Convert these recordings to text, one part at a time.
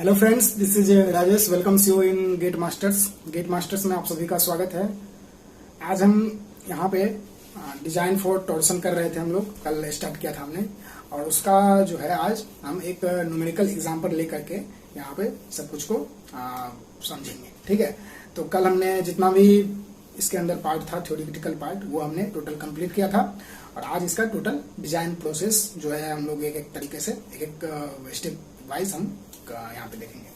Hello friends, this is Rajesh. Welcomes you in GATE Masters. GATE Masters में आप सभी का स्वागत है। आज हम यहाँ पे डिजाइन फॉर टॉर्सन कर रहे थे। हम लोग कल स्टार्ट किया था हमने, और उसका जो है आज हम एक न्यूमेरिकल एग्जांपल लेकर के यहाँ पे सब कुछ को समझेंगे। ठीक है, तो कल हमने जितना भी इसके अंदर पार्ट था, थ्योरेटिकल पार्ट, वो हमने टोटल कंप्लीट किया था। और आज इसका टोटल डिजाइन प्रोसेस जो है हम लोग एक एक तरीके से एक स्टेप वाइज हम यहाँ पे देखेंगे।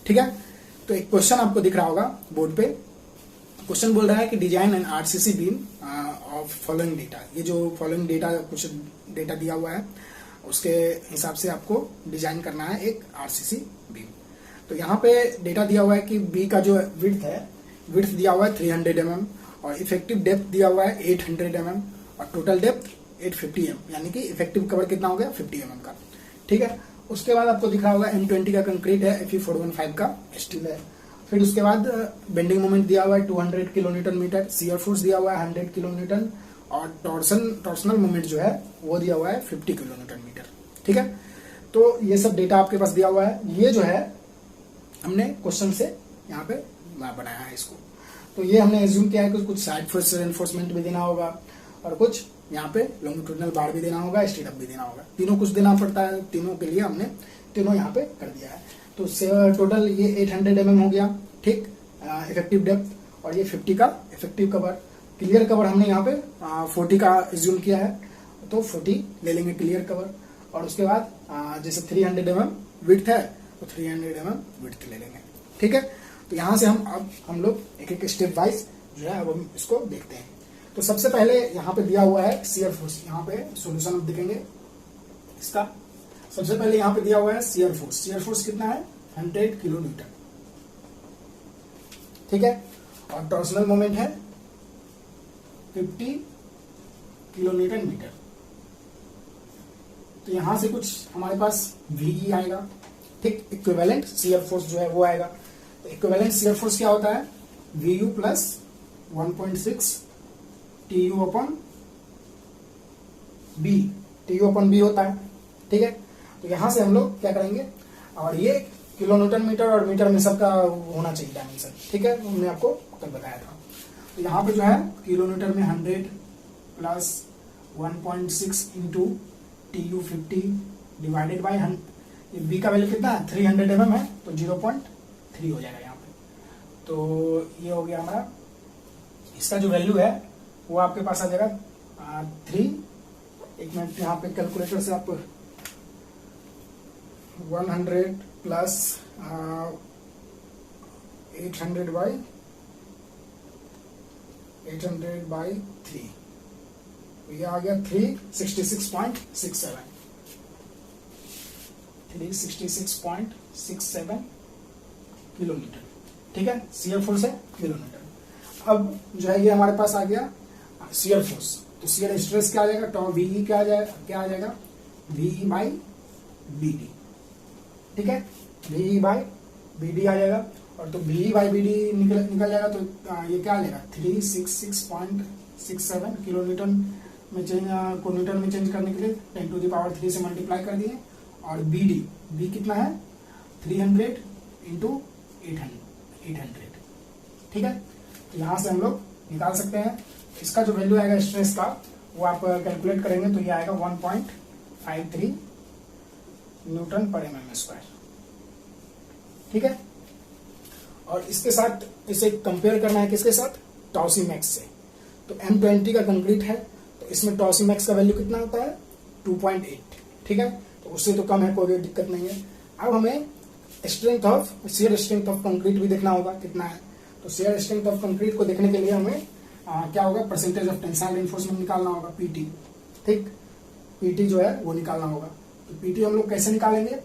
ठीक है, तो एक क्वेश्चन आपको दिख रहा होगा बोर्ड पे। क्वेश्चन बोल रहा है कि design and RCC beam of following data. ये जो फॉलोइंग डेटा, कुछ डेटा दिया हुआ है, उसके हिसाब से आपको डिजाइन करना है एक आरसीसी बीम। तो यहाँ पे डेटा दिया हुआ है कि बी का जो विड्थ है, विड्थ दिया हुआ है 300 mm, और इफेक्टिव डेप्थ दिया हुआ है 800 mm, और टोटल डेप्थ 850 mm, यानी कि इफेक्टिव कवर कितना हो गया 50 mm का। ठीक है, उसके बाद आपको दिख रहा होगा M20 का कंक्रीट है, Fe415 का स्टील है। फिर उसके बाद बेंडिंग मोमेंट दिया हुआ है 200 kilo newton metre, shear force दिया हुआ है 100 किलो न्यूटन, और टॉर्सनल मोमेंट जो है वो दिया हुआ है 50 किलो न्यूटन मीटर। ठीक है, तो ये सब डेटा आपके पास दिया हुआ है। ये जो है हमने क्वेश्चन से यहाँ पे बनाया है इसको। तो ये हमने एज्यूम किया है कि कुछ साइड फोर्स एनफोर्समेंट भी देना होगा, और कुछ यहाँ पे लॉन्गिट्यूडिनल बार भी देना होगा, स्ट्रेट अप भी देना होगा। तीनों कुछ देना पड़ता है, तीनों के लिए हमने तीनों यहाँ पे कर दिया है। तो टोटल ये 800 mm हो गया। ठीक, इफेक्टिव डेप्थ, और ये 50 का इफेक्टिव कवर। क्लियर कवर हमने यहाँ पे 40 का एज्यूम किया है, तो 40 ले लेंगे क्लियर कवर। और उसके बाद जैसे 300 mm विड्थ है, तो 300 mm विड्थ ले लेंगे। ठीक है, तो यहाँ से हम लोग एक एक स्टेप वाइज जो है अब हम इसको देखते हैं। तो सबसे पहले यहाँ पे दिया हुआ है शियर फोर्स। यहाँ पे सॉल्यूशन अब दिखेंगे इसका। सबसे पहले यहाँ पे दिया हुआ है शियर फोर्स। शियर फोर्स कितना है 100 किलो न्यूटन। ठीक है, और टॉर्सनल मोमेंट है 50 किलो न्यूटन मीटर। तो यहां से कुछ हमारे पास VE आएगा। ठीक, इक्विवेलेंट शियर फोर्स जो है वो आएगा। तो इक्विवेलेंट शियर फोर्स क्या होता है, VU plus 1.6 TU upon B। TU upon B होता है। ठीक है, तो यहां से हम लोग क्या करेंगे, और ये किलो न्यूटन मीटर और मीटर में सबका होना चाहिए डायमेंशन। ठीक है, हमने आपको कल बताया था। तो यहाँ पे जो है किलो न्यूटन में 100 plus 1.6 into TU 50 divided by 100। B का वैल्यू कितना है 300 mm है, तो 0.3 हो जाएगा यहाँ पे। तो ये हो गया हमारा। इसका जो वैल्यू है वो आपके पास आ जाएगा 3। एक मिनट, यहाँ पे कैलकुलेटर से आप 100 प्लस 800 बाई 3, ये आ गया 366.67 किलो न्यूटन। ठीक है, शियर फोर्स है किलो न्यूटन। अब जो है ये हमारे पास आ गया शियर फोर्स। तो शियर स्ट्रेस क्या आ जाएगा, VE क्या आ जाएगा VE बाई BD। ठीक है, VE बाई BD आ जाएगा, और तो VE बाई BD निकल जाएगा। तो ये क्या आ जाएगा 366.67 किलो न्यूटन में को न्यूटन में चेंज करने के लिए 10 टू द पावर 3 से मल्टीप्लाई कर दिए। और B कितना है 300 इंटू 800। ठीक है, तो यहां से हम लोग निकाल सकते हैं। इसका जो वैल्यू आएगा स्ट्रेस का, वो आप कैलकुलेट करेंगे तो ये आएगा 1.53 न्यूटन पर mm स्क्वायर। ठीक है, और इसके साथ इसे कंपेयर करना है किसके साथ, टॉर्सीमैक्स से। तो M20 का कंक्रीट है, तो इसमें टॉर्सीमैक्स का वैल्यू कितना होता है 2.8। ठीक है, तो उससे तो कम है, कोई दिक्कत नहीं है। अब हमें strength of shear strength of concrete भी देखना होगा कितना है। तो शियर स्ट्रेंथ ऑफ कंक्रीट को देखने के लिए हमें क्या होगा, परसेंटेज ऑफ टेंसाइल रिइंफोर्समेंट निकालना होगा, PT। ठीक, PT जो है वो निकालना होगा। तो PT हम लोग कैसे निकालेंगे,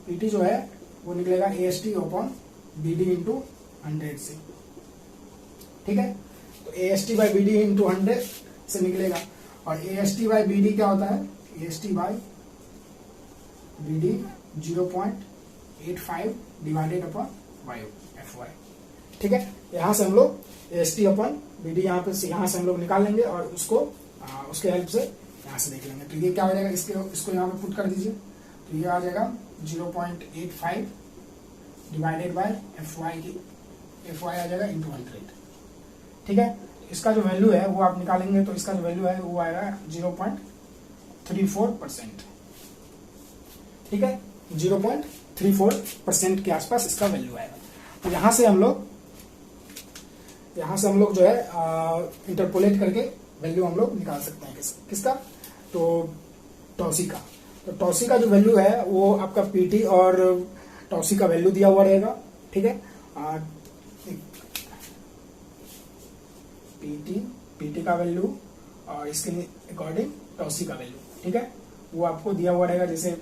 PT जो है वो निकलेगा AST अपॉन BD इंटू 100 से। ठीक है, तो AST बाई BD इंटू 100 से निकलेगा। और AST बाई BD क्या होता है, AST by BD 0.85 divided upon FY। ठीक है, यहाँ से हम लोग AST अपॉन BD यहाँ से हम लोग निकाल लेंगे, और उसके हेल्प से यहाँ से देख लेंगे। तो ये क्या हो जाएगा, इसको यहाँ पे पुट कर दीजिए। तो ये आ जाएगा 0.85 डिवाइडेड बाय एफ वाई आ जाएगा इंटू 100। ठीक है, इसका जो वैल्यू है वो आप निकालेंगे तो इसका जो वैल्यू है वो आएगा 0.34%। ठीक है, 0.34% के आसपास इसका वैल्यू आएगा। तो यहां से हम लोग जो है इंटरपोलेट करके वैल्यू हम लोग निकाल सकते हैं किसका, तो टॉसी का। तो टॉसी का जो वैल्यू है वो आपका पीटी और टॉसी का वैल्यू दिया हुआ रहेगा। ठीक है, पीटी का वैल्यू और इसके अकॉर्डिंग टॉसी का वैल्यू, ठीक है, वो आपको दिया हुआ रहेगा। जैसे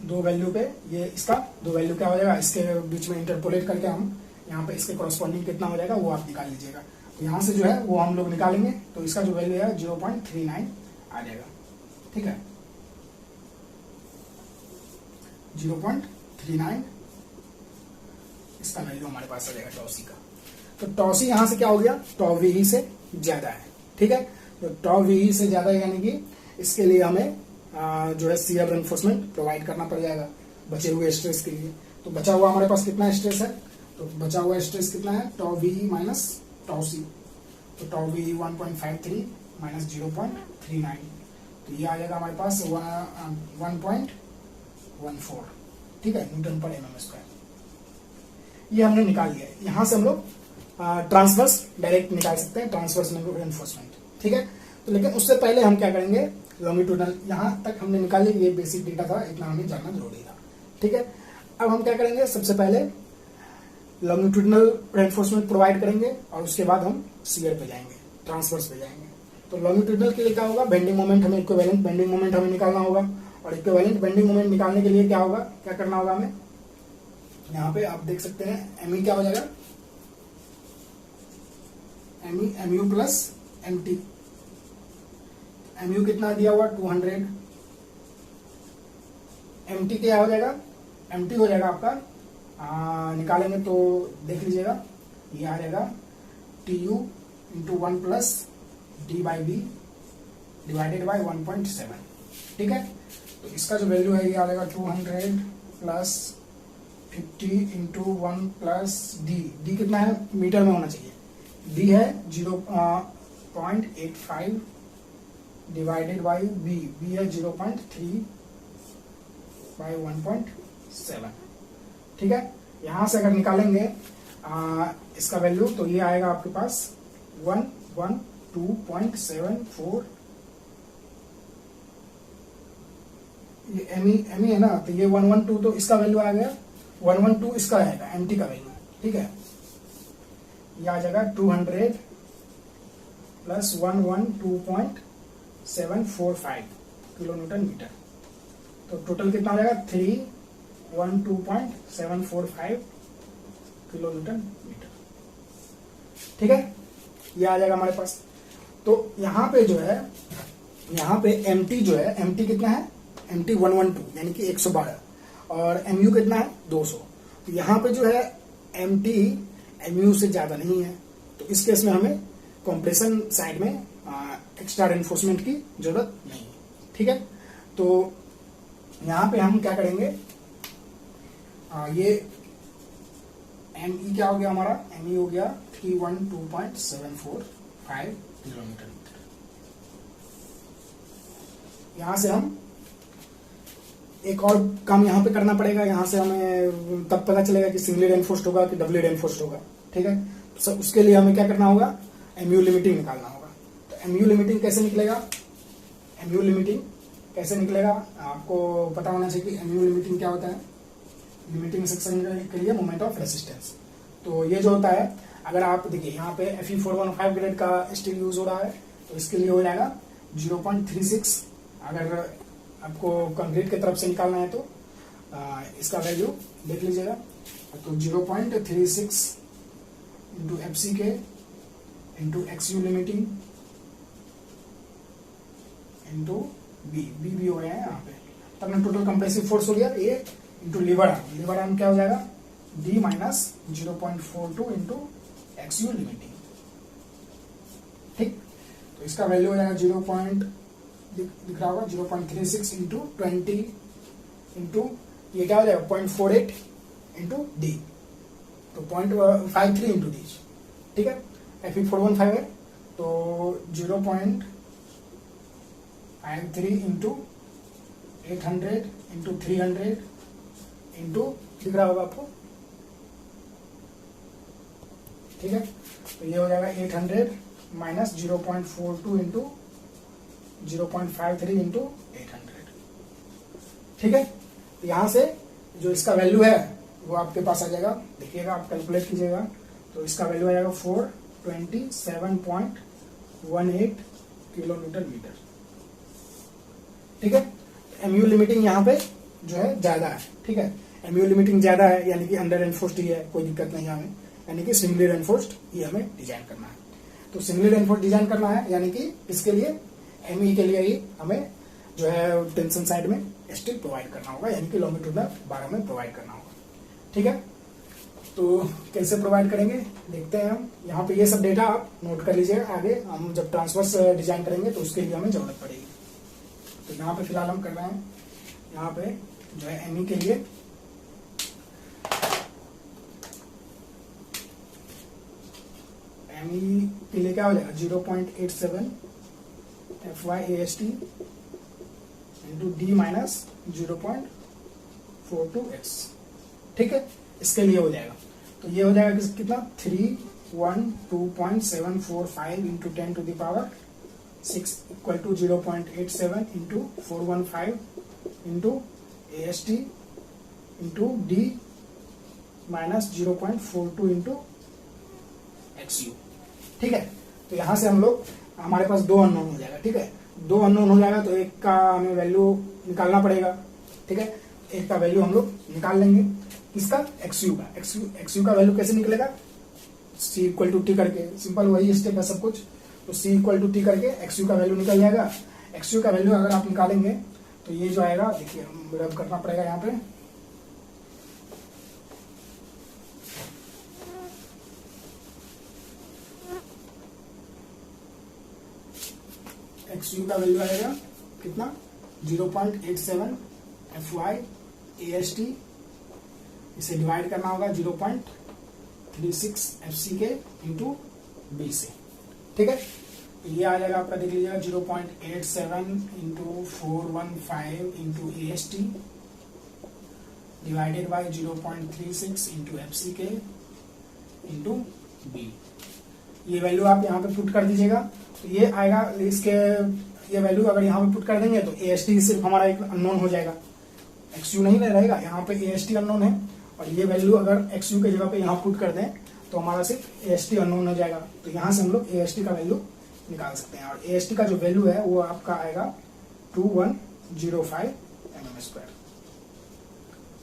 दो वैल्यू पे ये इसका दो वैल्यू क्या हो जाएगा, इसके बीच में इंटरपोलेट करके हम यहाँ पे इसके कॉरस्पॉन्डिंग कितना हो जाएगा वो आप निकाल लीजिएगा। तो यहाँ से जो है वो हम लोग निकालेंगे तो इसका जो वैल्यू है 0.39 आ जाएगा। ठीक है, 0.39 इसका वैल्यू हमारे पास आ जाएगा टॉसी का। तो टॉसी यहाँ से क्या हो गया, टॉ वी से ज्यादा है। ठीक है, तो टॉ वी से ज्यादा यानी कि इसके लिए हमें जो है सीयर रेनफोर्समेंट प्रोवाइड करना पड़ जाएगा बचे हुए स्ट्रेस के लिए। तो बचा हुआ हमारे पास कितना स्ट्रेस है, तो बचा हुआ स्ट्रेस कितना है, टॉ वी माइनस टॉ सी। तो टॉ वी 1.53 माइनस 0.39, तो ये आ जाएगा हमारे पास 1.14। ठीक है, न्यूटन पर mm स्क्वायर। ये हमने निकाल लिया है। यहां से हम लोग ट्रांसवर्स डायरेक्ट निकाल सकते हैं, ट्रांसवर्स रेनफोर्समेंट। ठीक है, तो लेकिन उससे पहले हम क्या करेंगे, लॉन्गिट्यूडनल यहां तक हमने निकाल लिया, ये बेसिक डेटा था, इतना हमें जानना जरूरी था। ठीक है, अब हम क्या करेंगे, सबसे पहले लॉन्गिट्यूडनल रेनफोर्समेंट प्रोवाइड करेंगे और उसके बाद हम शियर पे जाएंगे, ट्रांसवर्स पे जाएंगे। तो लॉन्गिट्यूडनल के लिए क्या होगा, बेंडिंग मोमेंट हमें इक्विवेलेंट बेंडिंग मोमेंट हमें निकालना होगा। और इक्विवेलेंट बेंडिंग मोमेंट निकालने के लिए क्या होगा, क्या करना होगा हमें, यहाँ पे आप देख सकते हैं एमई क्या हो जाएगा, एमयू प्लस एमटी। एमयू कितना दिया हुआ 200, एमटी क्या हो जाएगा, एमटी हो जाएगा आपका निकालेंगे तो देख लीजिएगा, ये आ जाएगा TU into 1 plus D by B divided by 1.7। ठीक है, तो इसका जो वैल्यू है ये आ जाएगा 200 प्लस 50 इंटू 1 प्लस डी कितना है, मीटर में होना चाहिए, डी है 0.85 डिवाइडेड बाई बी है 0.3 बाई 1.7। ठीक है, यहां से अगर निकालेंगे इसका वैल्यू तो ये आएगा आपके पास 112.74। ये एमई है ना, तो ये 112, तो इसका वैल्यू आ गया 112, इसका आएगा एमटी का वैल्यू। ठीक है, ये आ जाएगा 200 प्लस 112.745 किलो न्यूटन मीटर। तो टोटल कितना आ जाएगा 312.745 किलो न्यूटन मीटर। ठीक है, ये आ जाएगा हमारे पास। तो यहाँ पे जो है, यहाँ पे एमटी जो है, एमटी कितना है, एमटी 112 यानी कि 112 और एमयू कितना है 200। तो यहाँ पे जो है एमटी एमयू से ज्यादा नहीं है, तो इस केस में हमें कंप्रेशन साइड में एक्स्ट्रा रेनफोर्समेंट की जरूरत नहीं है। ठीक है, तो यहाँ पे हम क्या करेंगे, ये एमई क्या हो गया हमारा, एमई हो गया 312.745 किलोमीटर। यहां से हम एक और काम यहाँ पे करना पड़ेगा, यहाँ से हमें तब पता चलेगा कि सिंगली रेनफोर्स्ड होगा कि डबली रेनफोर्स्ड होगा। ठीक है, तो उसके लिए हमें क्या करना होगा, एमयू लिमिटिंग निकालना होगा। तो एमयू लिमिटिंग कैसे निकलेगा, एमयू लिमिटिंग कैसे निकलेगा, आपको पता होना चाहिए कि एमयू लिमिटिंग क्या होता है। लिमिटिंग सेक्शन के लिए मोमेंट ऑफ रेसिस्टेंस, तो ये जो होता है, अगर आप देखिए यहाँ पे Fe415 ग्रेड का स्टील यूज हो रहा है, तो इसके लिए हो जाएगा 0.36। अगर आपको कंक्रीट की तरफ से निकालना है तो इसका वैल्यू देख लीजिएगा, तो 0.36 into FCK into XU limiting into B हो गया है यहाँ पे। तब ना टोटल कंप्रेसिव फोर्स हो गया ये इंटू लीवर आर्म क्या हो जाएगा, D minus 0.42 into XU limiting. ठीक, तो इसका वैल्यू हो जाएगा दिख रहा होगा 0.36 इंटू 20 इंटू ये क्या हो जाएगा 0.48 इंटू डी, तो 0.53 इंटू डी, ठीक है। Fe 415 है तो 0.53 इंटू 800 इंटू 300 इंटू दिख रहा होगा आपको, ठीक है। तो ये हो जाएगा 800 माइनस 0.42 इंटू 0.53 इंटू 800, ठीक है। तो यहां से जो इसका वैल्यू है वो आपके पास आ जाएगा, देखिएगा आप कैलकुलेट कीजिएगा, तो इसका वैल्यू आ जाएगा 427.18 किलोमीटर मीटर, ठीक है। एमयू लिमिटिंग यहाँ पे जो है ज्यादा है, ठीक है। एमयू लिमिटिंग ज्यादा है यानी कि अंडर एनफोर्स्ड ही है, कोई दिक्कत नहीं है हमें, यानी कि सिमिलर एनफोर्स्ड ये हमें डिजाइन करना है। तो सिमिलर एनफोर्स्ड डिजाइन करना है यानी कि इसके लिए एमई के लिए ही हमें जो है टेंशन साइड में स्टिल प्रोवाइड करना होगा, यानी कि लॉन्गिट्यूडनल बार हमें प्रोवाइड करना होगा, ठीक है। तो कैसे प्रोवाइड करेंगे देखते हैं हम। यहाँ पे ये सब डेटा आप नोट कर लीजिएगा, आगे हम जब ट्रांसवर्स डिजाइन करेंगे तो उसके लिए हमें जरूरत पड़ेगी। तो यहाँ पे फिलहाल हम कर रहे हैं, यहाँ पे जो है एमई के लिए क्या हो जाएगा 0.87 FYAST into D minus 0.42x, ठीक है। इसके लिए हो जाएगा, तो ये हो जाएगा कितना 312.745 into 10 to the power 6 equal to 0.87 into 415 into AST into D minus 0.42 into XU, ठीक है। तो यहां से हम लोग, हमारे पास दो अननोन हो जाएगा, ठीक है। दो अननोन हो जाएगा तो एक का हमें वैल्यू निकालना पड़ेगा, ठीक है। एक का वैल्यू हम लोग निकाल लेंगे, किसका XU का। XU का वैल्यू कैसे निकलेगा, C इक्वल टू टी करके, सिंपल वही स्टेप है सब कुछ। तो C इक्वल टू टी करके XU का वैल्यू निकल जाएगा। XU का वैल्यू अगर आप निकालेंगे तो ये जो आएगा, देखिए रब करना पड़ेगा यहाँ पे, XU का वैल्यू आएगा कितना 0.87 FYAST, इसे डिवाइड करना होगा 0.36 FCK इंटू बी से, ठीक है। तो ये आ जाएगा आपका, देख लीजिएगा 0.87 into 415 into AST divided by 0.36 into FCK into B. ये वैल्यू आप यहाँ पे पुट कर दीजिएगा, तो ये आएगा इसके, ये वैल्यू अगर यहाँ पे पुट कर देंगे तो AST सिर्फ हमारा एक अननोन हो जाएगा, XU नहीं रहेगा, यहाँ पे AST अननोन है। और ये वैल्यू अगर XU के जगह पे यहाँ पुट कर दें तो हमारा सिर्फ AST अननोन हो जाएगा। तो यहाँ से हम लोग AST का वैल्यू निकाल सकते हैं, और AST का जो वैल्यू है वो आपका आएगा 2105 mm²,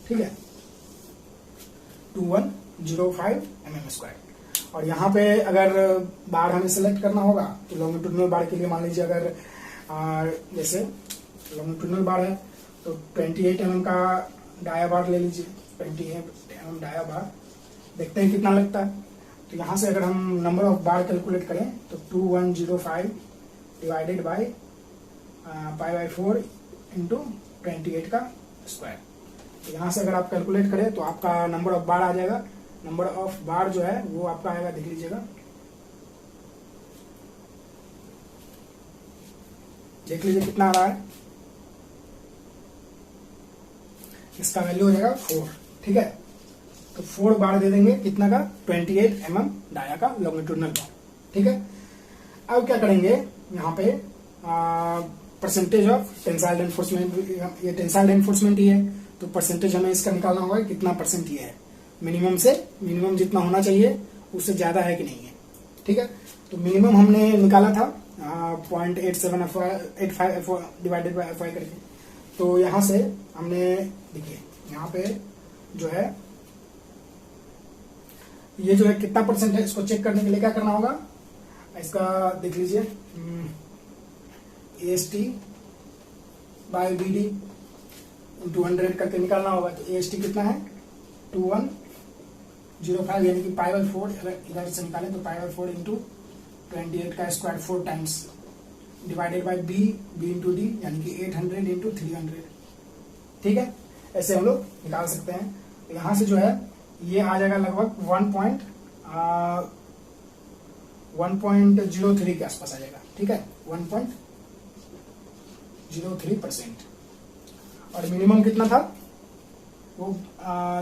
ठीक है, 2105 mm²। और यहाँ पे अगर बार हमें सेलेक्ट करना होगा तो लॉन्गिट्यूडनल बार के लिए मान लीजिए अगर जैसे लॉन्गिट्यूडनल बार है तो 28 mm का डाया बार ले लीजिए, 28 mm डाया बार, देखते हैं कितना लगता है। तो यहाँ से अगर हम नंबर ऑफ बार कैलकुलेट करें तो 2105 डिवाइडेड बाय π/4 इंटू 28 का स्क्वायर। तो यहाँ से अगर आप कैलकुलेट करें तो आपका नंबर ऑफ बार आ जाएगा। नंबर ऑफ बार जो है वो आपका आएगा, देख लीजिएगा, देख लीजिए कितना आ रहा है, इसका वैल्यू हो जाएगा 4, ठीक है। तो 4 बार दे देंगे, कितना का 28 mm डाया का लॉन्गिट्यूडनल बार, ठीक है। अब क्या करेंगे, यहाँ पे परसेंटेज ऑफ टेंसाइल एनफोर्समेंट, ये टेंसाइल एनफोर्समेंट ही है तो परसेंटेज हमें इसका निकालना होगा कितना परसेंट ये है, मिनिमम से मिनिमम जितना होना चाहिए उससे ज्यादा है कि नहीं है, ठीक है। तो मिनिमम हमने निकाला था 0.87 डिवाइडेड बाय FY करके। तो यहाँ से हमने, देखिए यहाँ पे जो है ये जो है कितना परसेंट है, इसको चेक करने के लिए क्या करना होगा, इसका देख लीजिए AST बाय BD इंटू 100 करके निकालना होगा। तो AST कितना है 2105, यानी कि π/4, इधर से निकालें तो π/4 इंटू 28 का square 4 times divided by B into D, यानी कि 800 इंटू 300, ठीक है। ऐसे हम लोग निकाल सकते हैं। तो यहाँ से जो है ये आ जाएगा लगभग 1.03 के आसपास आ जाएगा, ठीक है, 1.03%। और मिनिमम कितना था वो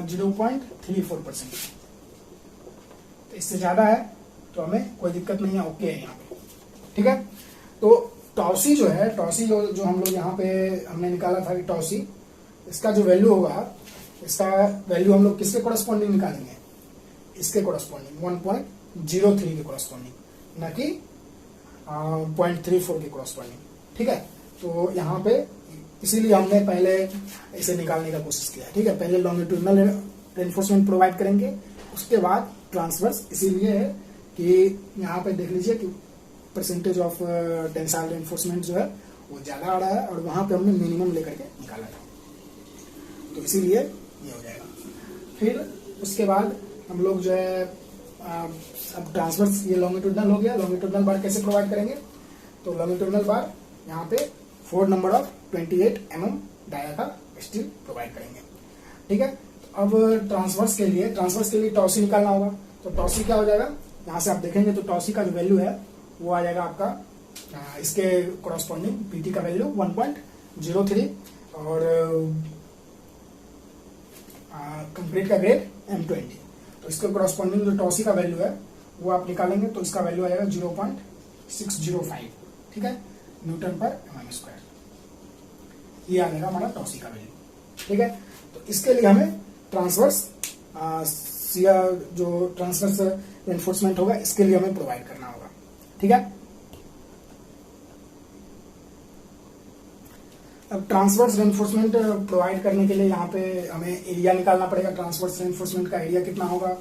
0.34%। तो इससे ज्यादा है तो हमें कोई दिक्कत नहीं है, ओके है यहाँ पे, ठीक है। तो टॉसी जो है, टॉसी जो हम लोग यहाँ पे हमने निकाला था कि टॉसी, इसका जो वैल्यू होगा, इसका वैल्यू हम लोग किसके कोरस्पॉन्डिंग निकालेंगे, इसके कोरस्पॉन्डिंग 1.03 के कोरस्पॉन्डिंग, ना कि 0.34 के कोरस्पॉन्डिंग, ठीक है। तो यहाँ पे इसीलिए हमने पहले इसे निकालने का कोशिश किया, ठीक है। पहले लॉन्गिट्यूडनल रेनफोर्समेंट प्रोवाइड करेंगे, उसके बाद ट्रांसवर्स। इसीलिए है कि यहाँ पे देख लीजिए कि परसेंटेज ऑफ टेंसाइल रेनफोर्समेंट जो है वो ज्यादा आ रहा है, और वहां पे हमने मिनिमम लेकर के निकाला था, तो इसीलिए ये हो जाएगा। फिर उसके बाद हम लोग जो है अब ट्रांसवर्स, ये लॉन्गिट्यूडनल हो गया। लॉन्गिट्यूडनल बार कैसे प्रोवाइड करेंगे, तो लॉन्गिट्यूडनल बार यहाँ पे 4 नंबर ऑफ 28 mm डाया का स्टील प्रोवाइड करेंगे, ठीक है। अब ट्रांसवर्स के लिए टॉसी निकालना होगा। तो टॉसी क्या हो जाएगा, यहाँ से आप देखेंगे तो टॉसी का जो वैल्यू है वो आ जाएगा आपका इसके कोरस्पॉन्डिंग पीटी का वैल्यू 1.03 और कंक्रीट का ग्रेड M20। तो इसके कोरस्पॉन्डिंग जो टॉसी का वैल्यू है वो आप निकालेंगे तो इसका वैल्यू आ जाएगा 0.605, ठीक है, न्यूटन पर mm²। ये आ जाएगा हमारा टॉसी का वैल्यू, ठीक है। तो इसके लिए हमें ट्रांसवर्स जो ट्रांसवर्स रेनफोर्समेंट होगा इसके लिए हमें प्रोवाइड करना होगा, ठीक है। अब ट्रांसवर्स रेनफोर्समेंट प्रोवाइड करने के लिए यहाँ पे हमें एरिया निकालना पड़ेगा, ट्रांसवर्स रेनफोर्समेंट का एरिया कितना होगा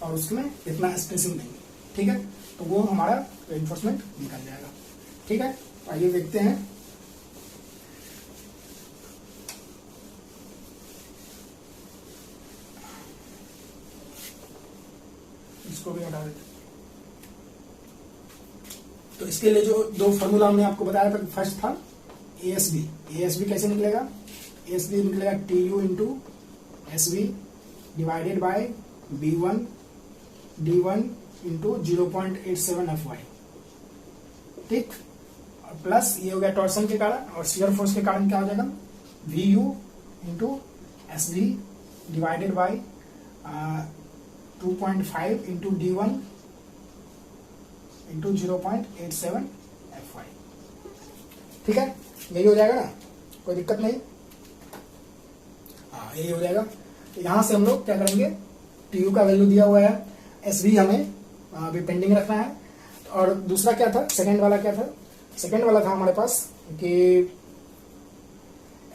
और उसमें कितना स्पेसिंग देंगे, ठीक है। तो वो हमारा रेनफोर्समेंट निकल जाएगा, ठीक है। आइए देखते हैं। इसको भी हटा देते। तो इसके लिए जो दो फॉर्मूला हमने आपको बताया था, फर्स्ट था ASB कैसे निकलेगा, ASB निकलेगा TU into SB divided by B1 D1 into 0.87 FY, ठीक। और प्लस ये हो गया टॉर्सन के कारण, और शियर फोर्स के कारण क्या हो जाएगा VU into SB divided by 2.5 into D1 into 0.87 FY, ठीक है। यही हो जाएगा ना, कोई दिक्कत नहीं, हाँ यही हो जाएगा। तो यहां से हम लोग क्या करेंगे, TU का वैल्यू दिया हुआ है, SB हमें अभी पेंडिंग रखना है। और दूसरा क्या था, सेकंड वाला क्या था, सेकंड वाला था हमारे पास कि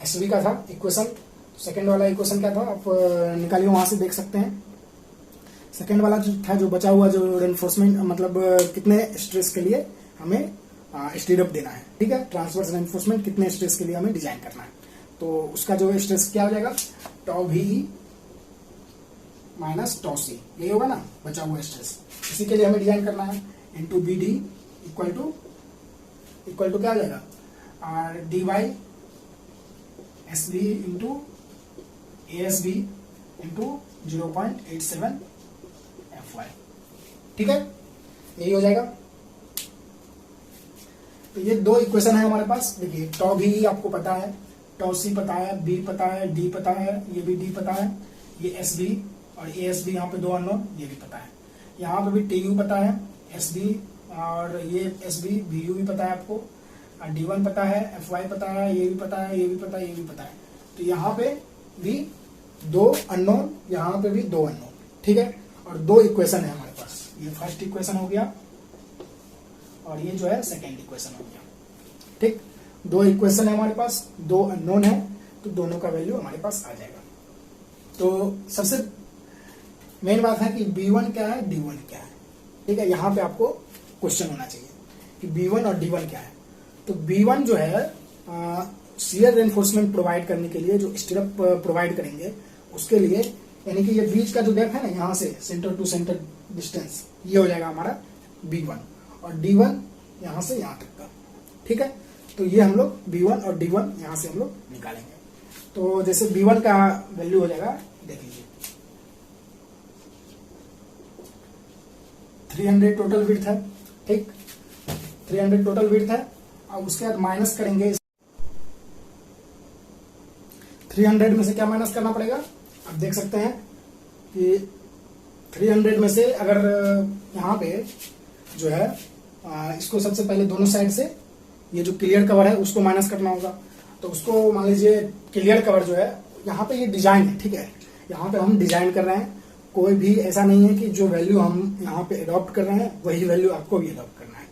SB का था इक्वेशन। सेकंड वाला इक्वेशन क्या था, आप निकालिए, वहां से देख सकते हैं। सेकंड वाला जो था, जो बचा हुआ जो रेनफोर्समेंट, मतलब कितने स्ट्रेस के लिए हमें स्टीरअप देना है, ठीक है, ट्रांसवर्स रेनफोर्समेंट कितने स्ट्रेस के लिए हमें डिजाइन करना है। तो उसका जो स्ट्रेस क्या हो जाएगा, टॉ VE माइनस टॉ C, यही होगा ना बचा हुआ स्ट्रेस, इसी के लिए हमें डिजाइन करना है। इंटू BD इक्वल टू क्या हो जाएगा, DY SB into ASB into 0.87 FY, ठीक है, यही हो जाएगा। तो ये दो इक्वेशन है हमारे पास। देखिए टॉ VE आपको पता है, टॉ C पता है, B पता है, D पता है, ये भी D पता है, ये SB और ASB यहाँ पे दो अननोन, ये भी पता है। यहाँ पे भी TU पता है, SB और ये SB VU भी पता है आपको, D1 पता है, FY पता है, ये भी पता है, ये भी पता है, ये भी पता है। तो यहाँ पे भी दो अननोन, यहाँ पे भी दो अननोन, ठीक है। और दो इक्वेशन है हमारे पास, ये फर्स्ट इक्वेशन हो गया और ये जो है सेकेंड इक्वेशन हो गया, ठीक। दो इक्वेशन है हमारे पास, दो अननोन है, तो दोनों का वैल्यू हमारे पास आ जाएगा। तो सबसे मेन बात है कि B1 क्या है, D1 क्या है, ठीक है। यहाँ पे आपको क्वेश्चन होना चाहिए कि B1 और D1 क्या है। तो B1 जो है शियर रेनफोर्समेंट प्रोवाइड करने के लिए जो स्टिरअप प्रोवाइड करेंगे, उसके लिए यानी कि ये बीच का जो डेप्थ है ना, यहाँ से सेंटर टू सेंटर डिस्टेंस, ये हो जाएगा हमारा B1, और D1 यहाँ से यहाँ तक का, ठीक है। तो ये हम लोग B1 और D1 यहाँ से हम लोग निकालेंगे। तो जैसे B1 का वैल्यू हो जाएगा, देख लीजिए 300 टोटल विड्थ है, ठीक, 300 टोटल विड्थ है। अब उसके बाद माइनस करेंगे, 300 में से क्या माइनस करना पड़ेगा, आप देख सकते हैं कि 300 में से अगर यहाँ पे जो है इसको सबसे पहले दोनों साइड से ये जो क्लियर कवर है उसको माइनस करना होगा। तो उसको मान लीजिए क्लियर कवर जो है, यहाँ पे ये डिजाइन है, ठीक है, यहाँ पे हम डिजाइन कर रहे हैं, कोई भी ऐसा नहीं है कि जो वैल्यू हम यहाँ पे अडॉप्ट कर रहे हैं वही वैल्यू आपको भी अडॉप्ट करना है,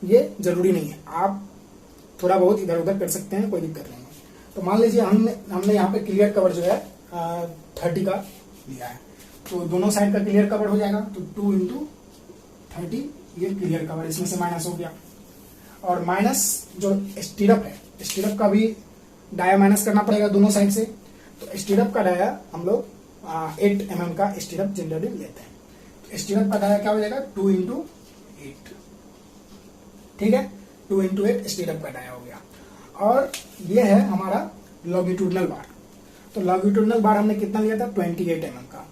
ये जरूरी नहीं है, आप थोड़ा बहुत इधर उधर कर सकते हैं, कोई दिक्कत नहीं है। तो मान लीजिए हमने यहाँ पे क्लियर कवर जो है 30 का लिया है, तो दोनों साइड का क्लियर कवर हो जाएगा, तो 2 इंटू 30 ये क्लियर कवर, इसमें से माइनस हो गया। और माइनस जो स्टीरअप है, स्टीरअप का भी डाया माइनस करना पड़ेगा दोनों साइड से। तो स्टीरअप का डाया हम लोग 8 mm का स्टीरअप जनरली लेते हैं। स्टीरअप का डाया क्या हो जाएगा, 2 इंटू 8, ठीक है, 2 इंटू 8 स्टीरअप का डाया हो गया। और ये है हमारा लॉन्गिट्यूडनल बार। तो लॉन्गिट्यूडनल बार हमने कितना लिया था, 28 mm का।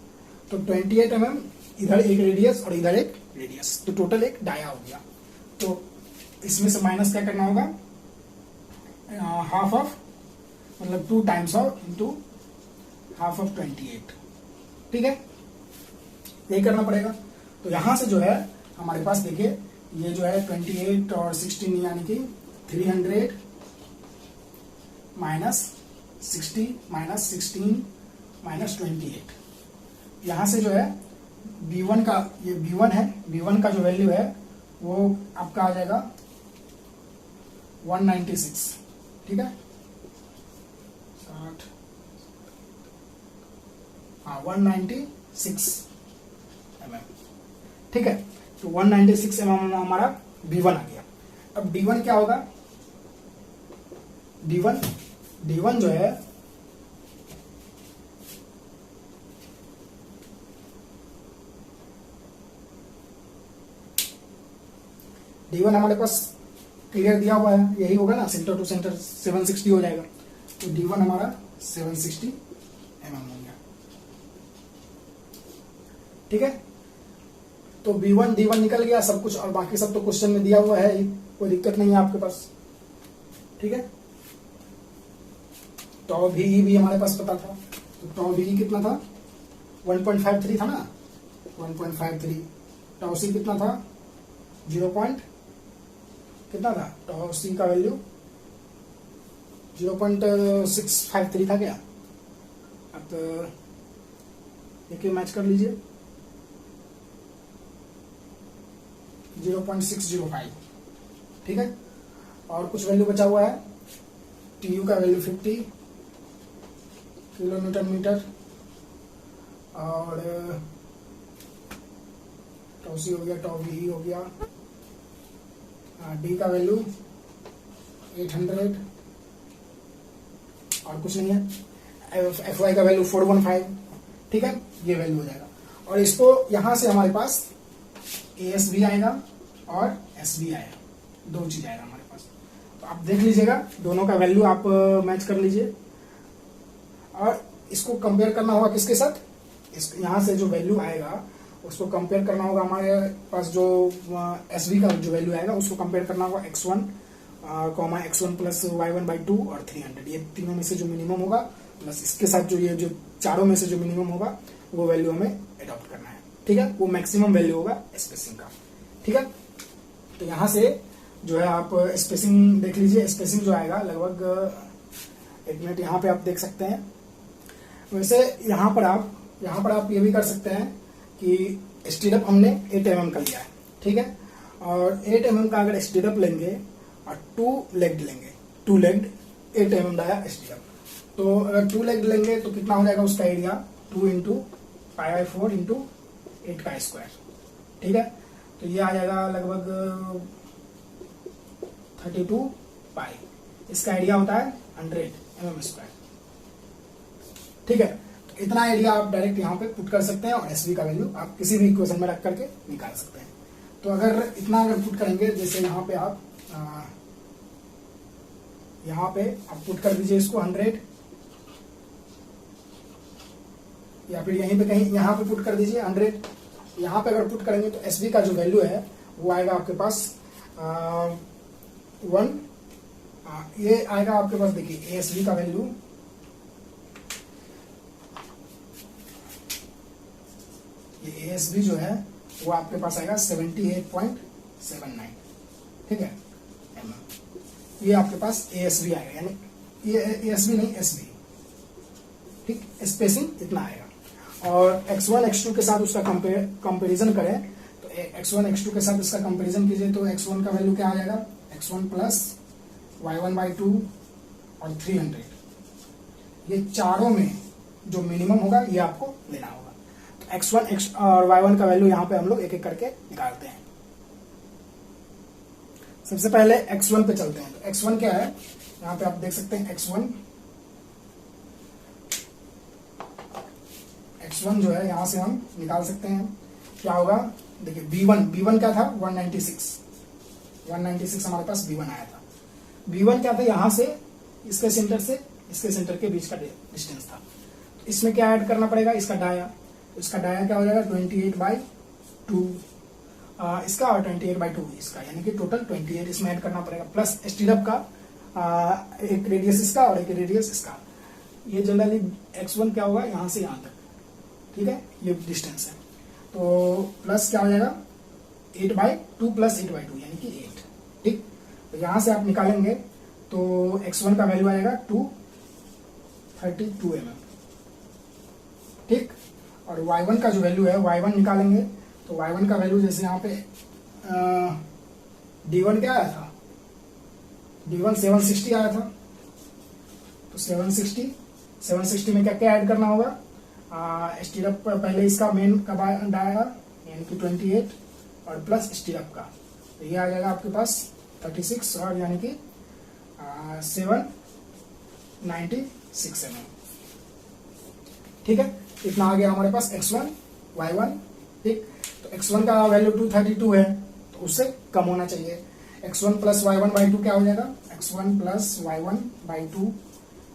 तो 28 mm, इधर एक रेडियस और इधर एक रेडियस, तो टोटल एक डाया हो गया। तो इसमें से माइनस क्या करना होगा, हाफ ऑफ, मतलब 2 times of into half of 28, ठीक है, यही करना पड़ेगा। तो यहां से जो है हमारे पास देखिए ये जो है 28 और 16 यानी कि 300 माइनस 60 माइनस 16 माइनस 28, यहां से जो है B1 का, ये B1 है, B1 का जो वैल्यू है वो आपका आ जाएगा 196, ठीक है, 60, हाँ 196 mm, ठीक है। तो 196 mm हमारा B1 आ गया। अब D1 क्या होगा, D1 जो है D1 हमारे पास क्लियर दिया हुआ है, यही होगा ना, सेंटर टू सेंटर 760 हो जाएगा। तो D1 हमारा 760 mm हो गया, ठीक है। तो B1 D1 निकल गया सब कुछ, और बाकी सब तो क्वेश्चन में दिया हुआ है, कोई दिक्कत नहीं है आपके पास, ठीक है। टॉ VE भी हमारे पास पता था, तो टॉ VE कितना था, 1.53 था ना, 1.53। टॉ C कितना था, 0. कितना था टॉ C का वैल्यू, 0.653 था क्या। अब देखिए मैच कर लीजिए, 0.605, ठीक है। और कुछ वैल्यू बचा हुआ है, TU का वैल्यू 50 किलोमीटर मीटर, और टॉ C हो गया, टॉ VE हो गया, D का वैल्यू 800, और कुछ नहीं है, FY का वैल्यू 415, ठीक है, ये वैल्यू हो जाएगा। और इसको यहां से हमारे पास AS भी आएगा और S भी आएगा, दो चीज आएगा हमारे पास। तो आप देख लीजिएगा, दोनों का वैल्यू आप मैच कर लीजिए, और इसको कंपेयर करना होगा किसके साथ, यहाँ से जो वैल्यू आएगा उसको कंपेयर करना होगा, हमारे पास जो SV का जो वैल्यू आएगा उसको कंपेयर करना होगा x1, x1 प्लस y1/2 और 300, ये तीनों में से जो मिनिमम होगा, प्लस इसके साथ जो ये जो चारों में से जो मिनिमम होगा वो वैल्यू हमें अडॉप्ट करना है, ठीक है, वो मैक्सिमम वैल्यू होगा स्पेसिंग का, ठीक है। तो यहाँ से जो है आप स्पेसिंग देख लीजिए, स्पेसिंग जो आएगा लगभग, एक मिनट यहाँ पे आप देख सकते हैं। वैसे यहाँ पर आप ये भी कर सकते हैं कि स्टीरअप हमने 8 mm का लिया है, ठीक है, और 8 mm का अगर स्टीरअप लेंगे और 2 लेग्ड लेंगे, 2 लेग्ड 8 mm डाया स्टीरअप, तो अगर 2 लेग्ड लेंगे तो कितना हो जाएगा उसका एरिया, 2 इंटू π/4 इंटू 8 का स्क्वायर, ठीक है। तो ये आ जाएगा लगभग 32 पाई, इसका एरिया होता है 100 mm², ठीक है। तो इतना एरिया आप डायरेक्ट यहाँ पे पुट कर सकते हैं, और SV का वैल्यू आप किसी भी इक्वेशन में रख करके निकाल सकते हैं। तो अगर इतना अगर पुट करेंगे, जैसे यहाँ पे आप पुट कर दीजिए इसको 100, या फिर यहीं पे कहीं यहाँ पे पुट कर दीजिए 100। यहाँ पे अगर पुट करेंगे तो एसबी का जो वैल्यू है वो आएगा आपके पास 1। ये आएगा आपके पास, देखिए एसबी का वैल्यू ये एएसबी जो है वो आपके पास आएगा 78.79, ठीक है। ये आपके पास एएसबी आएगा, यानी ये एएसबी नहीं एसबी, ठीक। स्पेसिंग इतना आएगा। और x1 x2 के साथ उसका कंपैरिजन करें तो x1 x2 के साथ इसका कंपैरिजन कीजिए तो x1 का वैल्यू क्या आ जाएगा, x1 प्लस y1/2 और 300। ये चारों में जो मिनिमम होगा ये आपको लेना होगा। तो x1 और y1 का वैल्यू यहाँ पे हम लोग एक एक करके निकालते हैं। सबसे पहले x1 पे चलते हैं। तो x1 क्या है, यहाँ पे आप देख सकते हैं x1 जो है यहाँ से हम निकाल सकते हैं। क्या होगा, देखिए b1 क्या था 196 हमारे पास b1 आया था। b1 क्या था, यहाँ से इसके सेंटर से इसके सेंटर के बीच का डिस्टेंस था। तो इसमें क्या ऐड करना पड़ेगा, इसका डाया। तो इसका डाया क्या हो जाएगा 28/2 इसका और 28/2 इसका, यानी कि टोटल 28 इसमें ऐड करना पड़ेगा, प्लस स्टीरअप का एक रेडियस इसका और एक रेडियस इसका। ये जनरली x1 क्या होगा यहाँ से यहाँ तक, ठीक है, ये डिस्टेंस है। तो प्लस क्या हो जाएगा 8/2 प्लस 8/2 यानी कि 8, ठीक। तो यहाँ से आप निकालेंगे तो x1 का वैल्यू आएगा 232 mm, ठीक। और y1 का जो वैल्यू है y1 निकालेंगे तो y1 का वैल्यू जैसे यहाँ पे d1 क्या आया था, d1 760 आया था। तो 760 में क्या क्या ऐड करना होगा, स्टीरअप पहले इसका मेन का डाया यानी कि 28 और प्लस स्टीरअप का, तो ये आ जाएगा आपके पास 36 और यानी कि 796 mm, ठीक है। इतना आ गया हमारे पास x1 y1, ठीक। तो x1 का वैल्यू 232 है तो उससे कम होना चाहिए। x1 प्लस y1/2 क्या हो जाएगा, x1 प्लस y1/2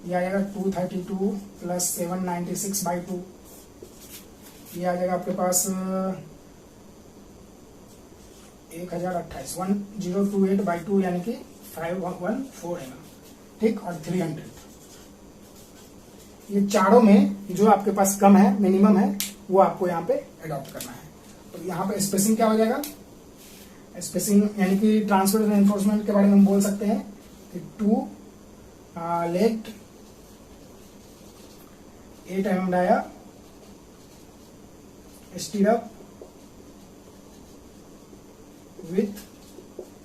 ये आ जाएगा 232 प्लस 796/2, ये आ जाएगा आपके पास 1028 1028/2 यानी कि 514 mm, ठीक। और 300, ये चारों में जो आपके पास कम है, मिनिमम है, वो आपको यहाँ पे अडॉप्ट करना है। तो यहाँ पे स्पेसिंग क्या हो जाएगा, स्पेसिंग यानी कि ट्रांसफर एनफोर्समेंट के बारे में हम बोल सकते हैं कि 2 legged 8 mm dia stirrup with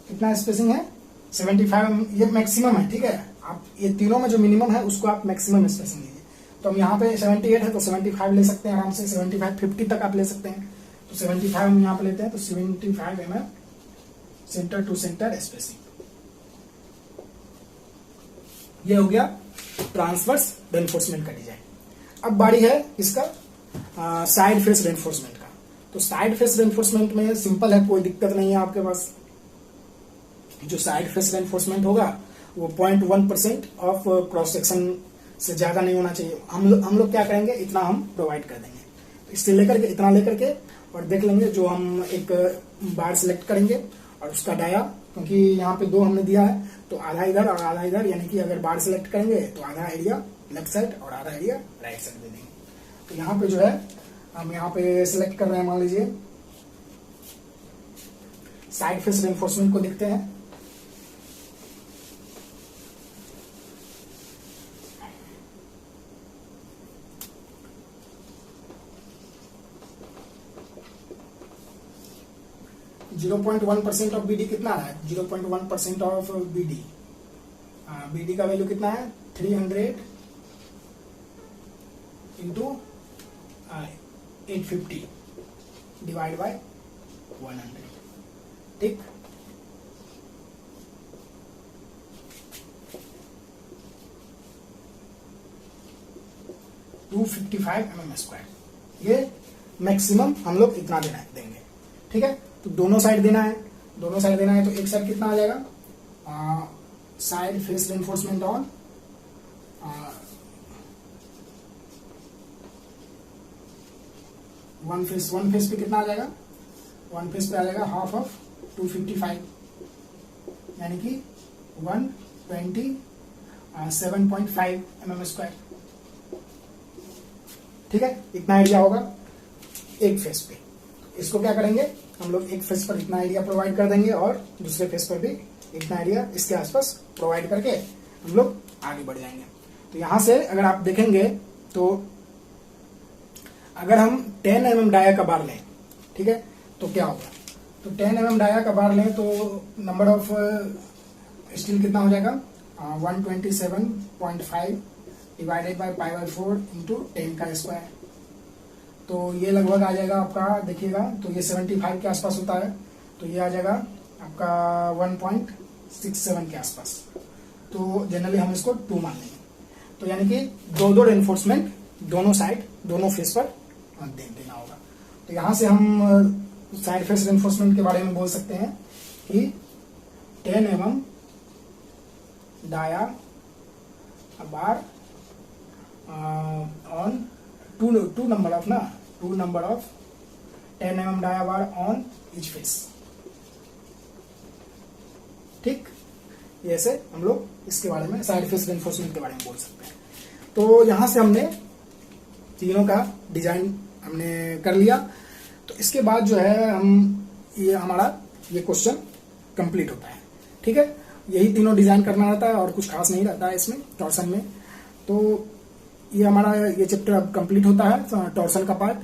कितना स्पेसिंग है 75, ये मैक्सिमम है, ठीक है। आप ये तीनों में जो मिनिमम है उसको आप मैक्सिमम स्पेसिंग लीजिए। तो हम यहाँ पे 78 है तो 75 ले सकते हैं आराम से, 75 50 तक आप ले सकते हैं। तो 75 हम यहाँ पे लेते हैं, तो 75 mm centre to centre spacing, ये हो गया ट्रांसवर्स रेनफोर्समेंट का डिजाइन। अब बारी है इसका साइड फेस रेनफोर्समेंट का। तो साइड फेस रेनफोर्समेंट में सिंपल है, कोई दिक्कत नहीं है आपके पास। जो साइड फेस रेनफोर्समेंट होगा वो 0.1% ऑफ क्रॉस सेक्शन से ज्यादा नहीं होना चाहिए। हम लोग क्या करेंगे, इतना हम प्रोवाइड कर देंगे। तो इससे लेकर के इतना लेकर के और देख लेंगे, जो हम एक बार सिलेक्ट करेंगे और उसका डाया, क्योंकि यहाँ पे 2 हमने दिया है तो आधा इधर और आधा इधर, यानी कि अगर बार सिलेक्ट करेंगे तो आधा एरिया लेफ्ट साइड और आधा एरिया राइट साइड दे देंगे। तो यहाँ पे जो है हम यहाँ पे सिलेक्ट कर रहे हैं, मान लीजिए साइड फेस रेनफोर्समेंट को देखते हैं। जीरो 0.1% ऑफ बीडी कितना है, 0.1% ऑफ बीडी, बीडी का वैल्यू कितना है 300 इंटू 850 डिवाइड बाय 100, ठीक। $255 mm², ये मैक्सिमम हम लोग इतना देंगे, ठीक है। तो दोनों साइड देना है, तो एक साइड कितना आ जाएगा, side face reinforcement on one face पे कितना आ जाएगा, वन फेस पे आ जाएगा हाफ ऑफ 255, यानी कि 127.5 mm²। ठीक है, इतना आइडिया होगा एक फेस पे। इसको क्या करेंगे हम लोग, एक फेस पर इतना आइडिया प्रोवाइड कर देंगे और दूसरे फेस पर भी इतना आइडिया इसके आसपास प्रोवाइड करके हम लोग आगे बढ़ जाएंगे। तो यहां से अगर आप देखेंगे तो अगर हम 10 mm डाया का बार लें, ठीक है, तो क्या होगा, तो 10 mm डाया का बार लें तो नंबर ऑफ स्टील कितना हो जाएगा, 127.5 डिवाइडेड बाय π/4 इंटू 10 का स्क्वायर। तो ये लगभग आ जाएगा आपका, देखिएगा तो ये 75 के आसपास होता है, तो ये आ जाएगा आपका 1.67 के आसपास। तो जनरली हम इसको 2 मान लेंगे। तो यानी कि दो रेनफोर्समेंट दोनों साइड दोनों फेस पर देना होगा। तो यहां से हम साइड फेस रेनफोर्समेंट के बारे में बोल सकते हैं कि 10 mm dia bar on two number of 10 mm dia bar on each face. ठीक, ये ऐसे हम लोग इसके बारे में साइड फेस रेनफोर्समेंट के बारे में बोल सकते हैं। तो यहां से हमने तीनों का डिजाइन हमने कर लिया। तो इसके बाद जो है हमारा ये क्वेश्चन कंप्लीट होता है। ठीक है, यही तीनों डिजाइन करना रहता है और कुछ खास नहीं रहता है इसमें टॉर्सन में। तो ये हमारा ये चैप्टर अब कंप्लीट होता है टॉर्सन का पार्ट।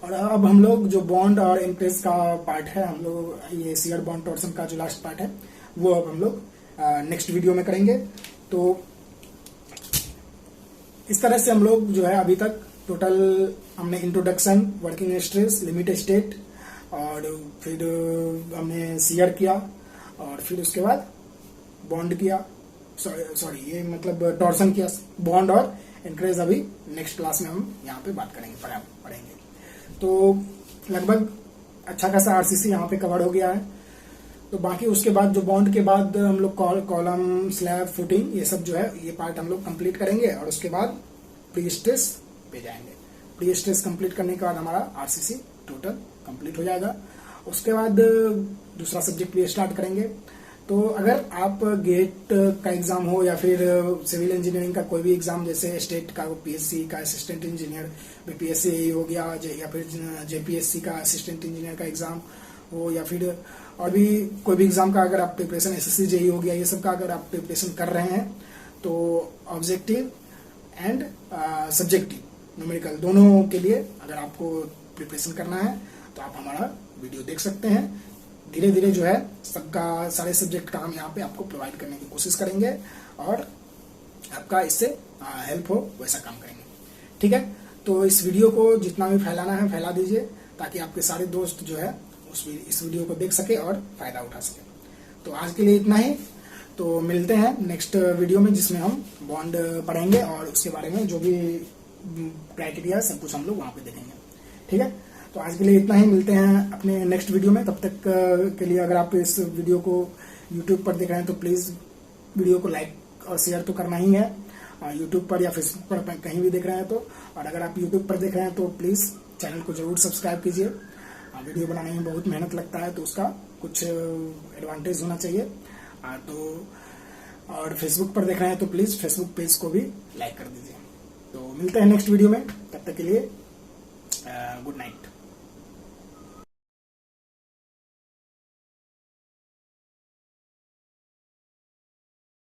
और अब हम लोग जो बॉन्ड और एम्प्रेस का पार्ट है, हम लोग ये शियर बॉन्ड टॉर्सन का जो लास्ट पार्ट है वो अब हम लोग नेक्स्ट वीडियो में करेंगे। तो इस तरह से हम लोग जो है अभी तक टोटल हमने introduction, working stress, limit state और फिर हमने शियर किया और फिर उसके बाद बॉन्ड किया, सॉरी ये मतलब टॉर्सन किया, बॉन्ड और एनकरेज अभी नेक्स्ट क्लास में हम यहाँ पे बात करेंगे, पढ़ेंगे। तो लगभग अच्छा खासा आरसीसी यहाँ पे कवर हो गया है। तो बाकी उसके बाद जो बॉन्ड के बाद हम लोग कॉलम, स्लैब, फुटिंग ये सब जो है ये पार्ट हम लोग कंप्लीट करेंगे और उसके बाद प्री स्ट्रेस पे जाएंगे। प्री स्ट्रेस कंप्लीट करने के बाद हमारा आरसीसी टोटल कंप्लीट हो जाएगा। उसके बाद दूसरा सब्जेक्ट भी स्टार्ट करेंगे। तो अगर आप गेट का एग्जाम हो या फिर सिविल इंजीनियरिंग का कोई भी एग्जाम, जैसे स्टेट का पीएससी का असिस्टेंट इंजीनियर, बीपीएससी हो गया, या फिर जेपीएससी का असिस्टेंट इंजीनियर का एग्जाम हो, या फिर और भी कोई भी एग्जाम का अगर आप प्रिपरेशन, एसएससी जेई हो गया, ये सब का अगर आप प्रिपरेशन कर रहे हैं तो ऑब्जेक्टिव एंड सब्जेक्टिव न्यूमेरिकल दोनों के लिए अगर आपको प्रिपरेशन करना है तो आप हमारा वीडियो देख सकते हैं। धीरे धीरे जो है सबका सारे सब्जेक्ट का हम यहाँ पे आपको प्रोवाइड करने की कोशिश करेंगे और आपका इससे हेल्प हो वैसा काम करेंगे। ठीक है, तो इस वीडियो को जितना भी फैलाना है फैला दीजिए ताकि आपके सारे दोस्त जो है इस वीडियो को देख सके और फायदा उठा सके। तो आज के लिए इतना ही। तो मिलते हैं नेक्स्ट वीडियो में जिसमें हम बॉन्ड पढ़ेंगे और उसके बारे में जो भी क्राइटेरिया सब कुछ हम लोग वहां पे देखेंगे। ठीक है, तो आज के लिए इतना ही। मिलते हैं अपने नेक्स्ट वीडियो में। तब तक के लिए अगर आप इस वीडियो को यूट्यूब पर देख रहे हैं तो प्लीज वीडियो को लाइक और शेयर तो करना ही है, यूट्यूब पर या फेसबुक पर कहीं भी देख रहे हैं तो। और अगर आप यूट्यूब पर देख रहे हैं तो प्लीज चैनल को जरूर सब्सक्राइब कीजिए। वीडियो बनाने में बहुत मेहनत लगता है तो उसका कुछ एडवांटेज होना चाहिए। तो और फेसबुक पर देख रहे हैं तो प्लीज फेसबुक पेज को भी लाइक कर दीजिए। तो मिलते हैं नेक्स्ट वीडियो में, तब तक के लिए गुड नाइट।